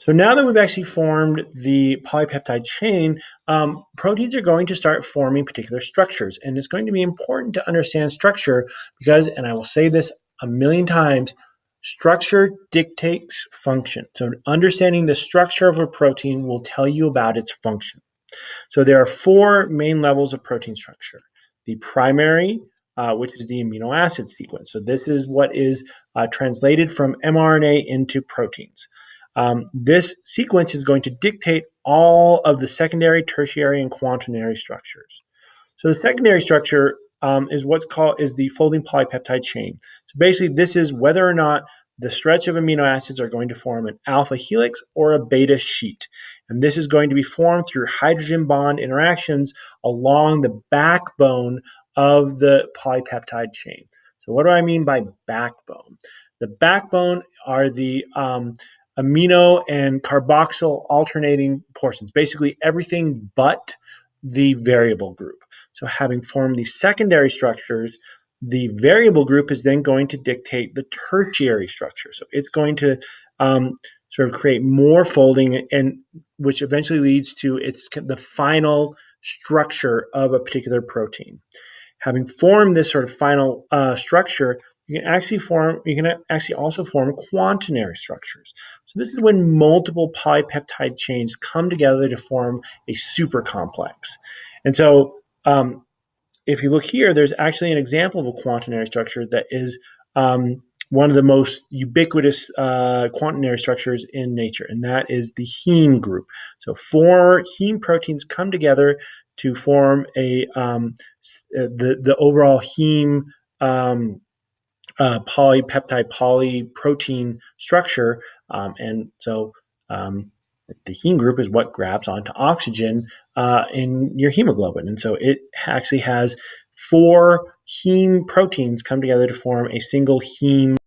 So now that we've actually formed the polypeptide chain, proteins are going to start forming particular structures. And it's going to be important to understand structure because, and I will say this a million times, structure dictates function. So understanding the structure of a protein will tell you about its function. So there are four main levels of protein structure. The primary, which is the amino acid sequence. So this is what is translated from mRNA into proteins. This sequence is going to dictate all of the secondary, tertiary, and quaternary structures. So the secondary structure is what's called the folding polypeptide chain. So basically, this is whether or not the stretch of amino acids are going to form an alpha helix or a beta sheet. And this is going to be formed through hydrogen bond interactions along the backbone of the polypeptide chain. So what do I mean by backbone? The backbone are the amino and carboxyl alternating portions, basically everything but the variable group. So having formed the secondary structures, the variable group is then going to dictate the tertiary structure. So it's going to sort of create more folding, and which eventually leads to the final structure of a particular protein. Having formed this sort of final structure, you can actually also form quaternary structures. So this is when multiple polypeptide chains come together to form a supercomplex. And so if you look here, there's actually an example of a quaternary structure that is one of the most ubiquitous quaternary structures in nature, and that is the heme group. So four heme proteins come together to form the overall heme polypeptide polyprotein structure, and so the heme group is what grabs onto oxygen in your hemoglobin. And so it actually has four heme proteins come together to form a single heme